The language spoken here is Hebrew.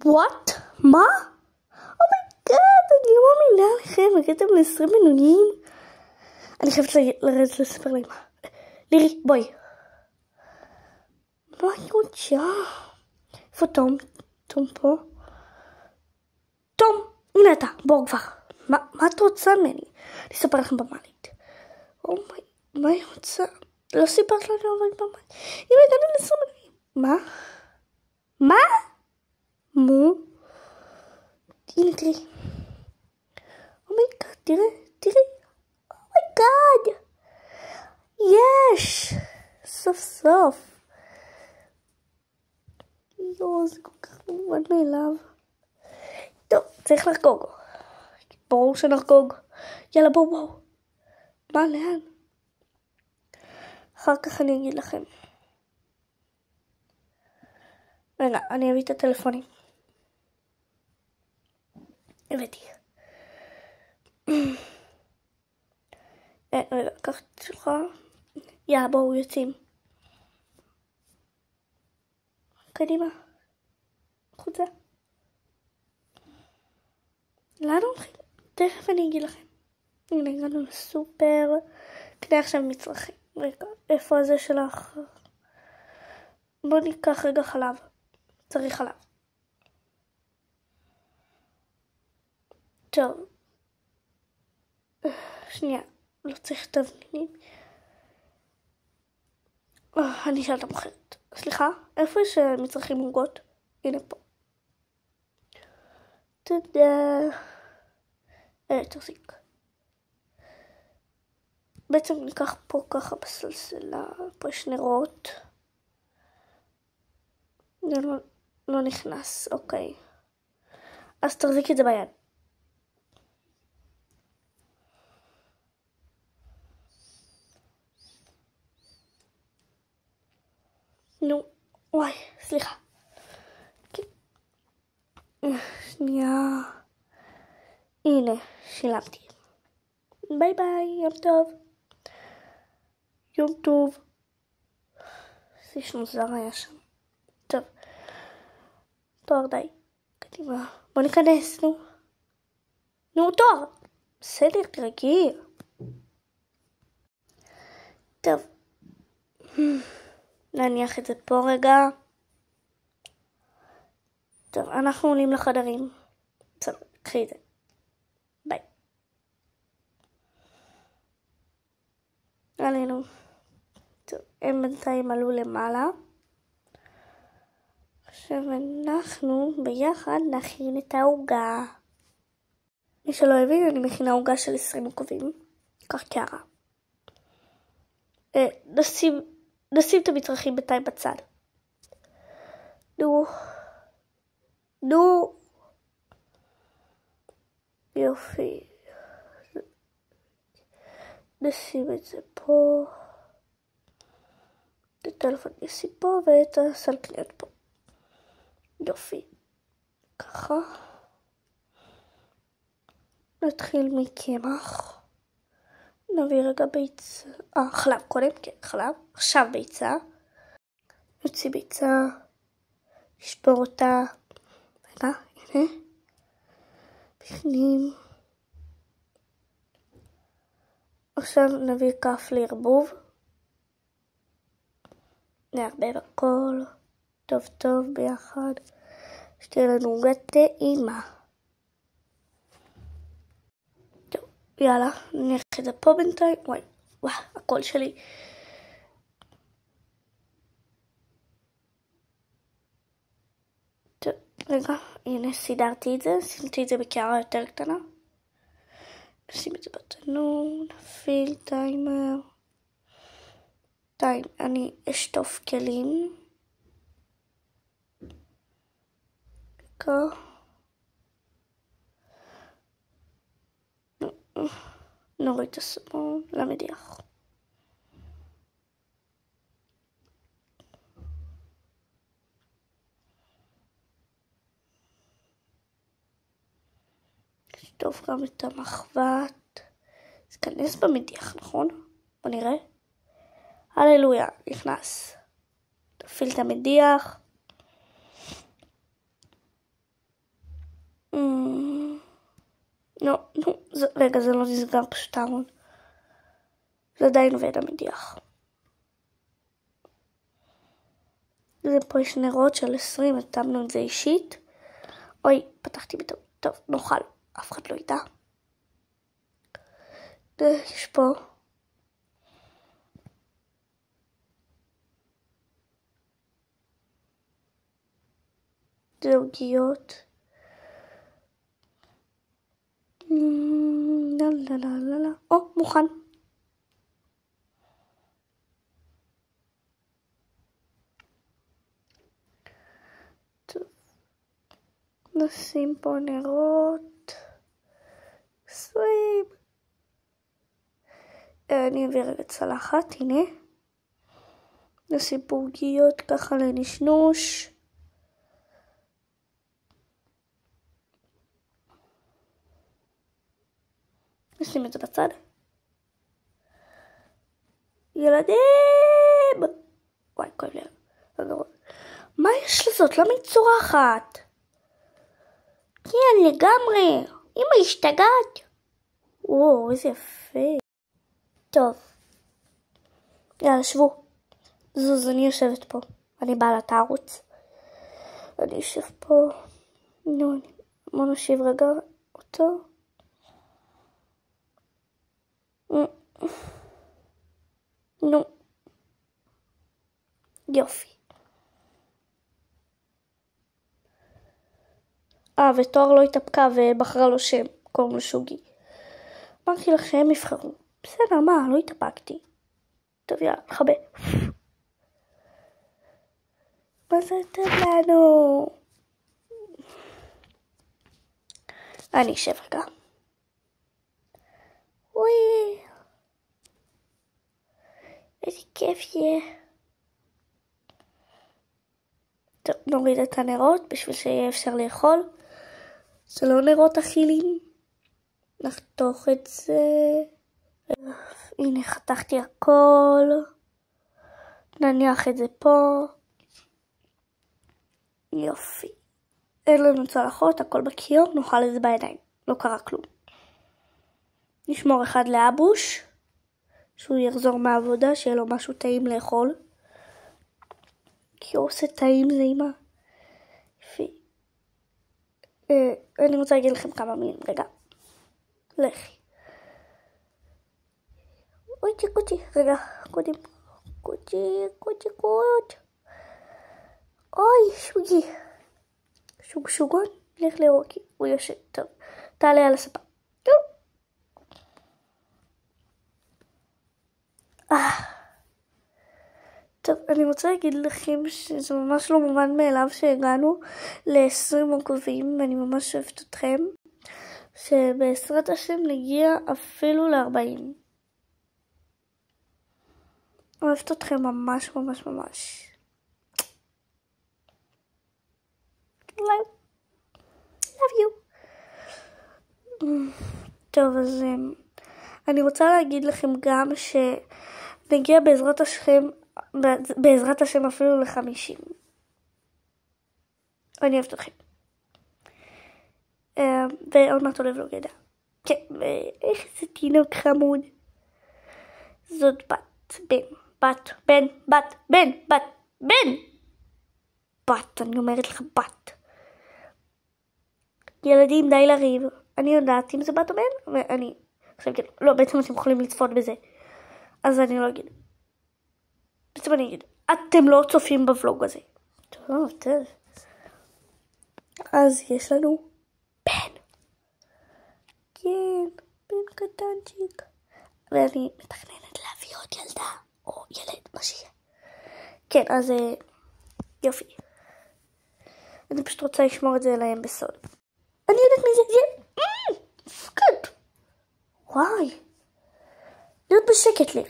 וואט? מה? אומייגאד, אני לא מאמינה לכם, הגעתם ל20 בינוניים. אני חייבת לרדת לספר לאמא. לירי, בואי. מה היא רוצה? איפה תום? תום פה? תום, הנה אתה, בואו כבר. מה את רוצה ממני? אני אספר לכם במעלית. מה היא רוצה? לא סיפרת לנו אבל במעלית. הנה הגענו ל20 בינוניים. מה? מה? מו? הנה תראי. אומייגאד, תראי. אומייגאד. יש. סוף סוף. יואו, זה כל כך מובן מאליו. טוב, צריך לחגוג. ברור שנחגוג. יאללה בואו. מה, לאן? אחר כך אני אגיד לכם. רגע, אני אביא את הטלפונים. הבאתי. רגע, קח את שלך. יאללה, בואו, יוצאים. קדימה. חוצה. לאן הולכים? תכף אני אגיד לכם. הנה, הגענו לסופר. קנה עכשיו מצרכים. רגע, איפה הזה שלך? בואו ניקח רגע חלב. צריך חלב. טוב. שנייה. לא צריך תבלינים. אני אשאל את המוכרת. סליחה, איפה יש מצרכים עוגות? הנה פה. תודה. תחזיק. בעצם ניקח פה ככה בסלסלה. פה יש נרות. זה לא נכנס, אוקיי. אז תחזיק את זה ביד. נו, וואי, סליחה. שנייה. הנה, שילמתי. ביי ביי, יום טוב. יום טוב. זה מוזר היה שם. טוב. תואר די. קדימה. בוא ניכנס, נו. נו, תואר. בסדר, תרגי. טוב. נניח את זה פה רגע. טוב, אנחנו עולים לחדרים. בסדר, קחי את זה. ביי. עלינו. טוב, הם בינתיים עלו למעלה. עכשיו אנחנו ביחד נכין את העוגה. מי שלא הבין, אני מכינה עוגה של 20 עוקבים. כך קערה. נשים את המצרכים בינתיים בצד. נו. יופי. נשים את זה פה. את הטלפון נשים פה ואת הסלקניות פה. יופי. ככה. נתחיל מקמח. נביא רגע ביצה. חלב קודם, כן, חלב. עכשיו ביצה. נוציא ביצה. נשבור אותה. רגע, הנה. בפנים. עכשיו נביא כף לערבוב. נערבב הכל. טוב ביחד. שתהיה לנו עוגה טעימה. טוב, יאללה, נניח את זה פה בינתיים. וואי, הכל שלי. טוב, רגע, הנה סידרתי את זה. שמתי את זה בקערה יותר קטנה. נשים את זה בתנור. נפעיל טיימר. אני אשטוף כלים. נוריד את הסמון למדיח. נשטוף גם את המחבת. זה כנס במדיח, נכון? בוא נראה. הללויה, נכנס. תפעיל את המדיח. רגע, זה לא נסגר פשוט הארון. זה עדיין עובד המדיח. פה יש נרות של 20, התאמנו את זה אישית. אוי, פתחתי בטעות. טוב, נאכל, אף אחד לא ידע. יש פה. זה עוגיות. או, מוכן. טוב. נשים פה נרות. 20. אני אביא רגע צלחת, הנה. נשים פה עוגיות ככה לנשנוש. נשים את זה בצד. ילדים! וואי, כואב לי. מה יש לזאת? למה היא צורחת? כן, לגמרי. אמא השתגעת. וואו, איזה יפה. טוב. יאללה, שבו. זוז, אני יושבת פה. אני בעלת הערוץ. אני יושב פה. נו, בוא נושיב רגע אותו. נו. יופי. ותואר לא התאפקה ובחרה לו שם. קוראים לו שוגי. אמרתי לכם, יבחרו. בסדר, מה? לא התאפקתי. טוב, יאללה, חבה. מה זה יותר לנו? אני אשב רגע. וואי. איזה כיף יהיה. טוב, נוריד את הנרות בשביל שיהיה אפשר לאכול. זה לא נרות אכילים. נחתוך את זה. הנה, חתכתי הכל. נניח את זה פה. יופי. אין לנו צלחות, הכל בכיור, נאכל את זה בידיים. לא קרה כלום. נשמור אחד לאבוש. שהוא יחזור מהעבודה, שיהיה לו משהו טעים לאכול. כי הוא עושה טעים זה אמא. יפי. אני רוצה להגיד לכם כמה מילים. רגע. לכי. אוי, קוצ'י. רגע. קודם. קוצ'י. אוי, שוגי. שוגון. לך לרוקי. הוא יושב. טוב. תעלה על הספה. טוב. טוב, אני רוצה להגיד לכם שזה ממש לא מובן מאליו שהגענו ל-20 עוקבים, ואני ממש אוהבת אתכם, שבעזרת השם נגיע אפילו ל-40. אוהבת אתכם ממש. love you. טוב, אז אני רוצה להגיד לכם גם שנגיע בעזרת השם אפילו ל-50. אני אוהבת אתכם. ועוד מעט עולה ולא גדע. כן, איך זה תינוק חמוד. זאת בת, אני אומרת לך בת. ילדים די לריב. אני יודעת אם זה בת או בן, ואני עכשיו כאילו, לא, בעצם אתם יכולים לצפות בזה. אז אני לא אגיד. בעצם אני אגיד, אתם לא צופים בוולוג הזה. טוב. אז יש לנו בן. כן, בן קטנצ'יק. ואני מתכננת להביא עוד ילדה, או ילד, מה שיהיה. כן, אז יופי. אני פשוט רוצה לשמור את זה להם בסוד. אני יודעת מי זה. פקד. וואי. להיות בשקט לי.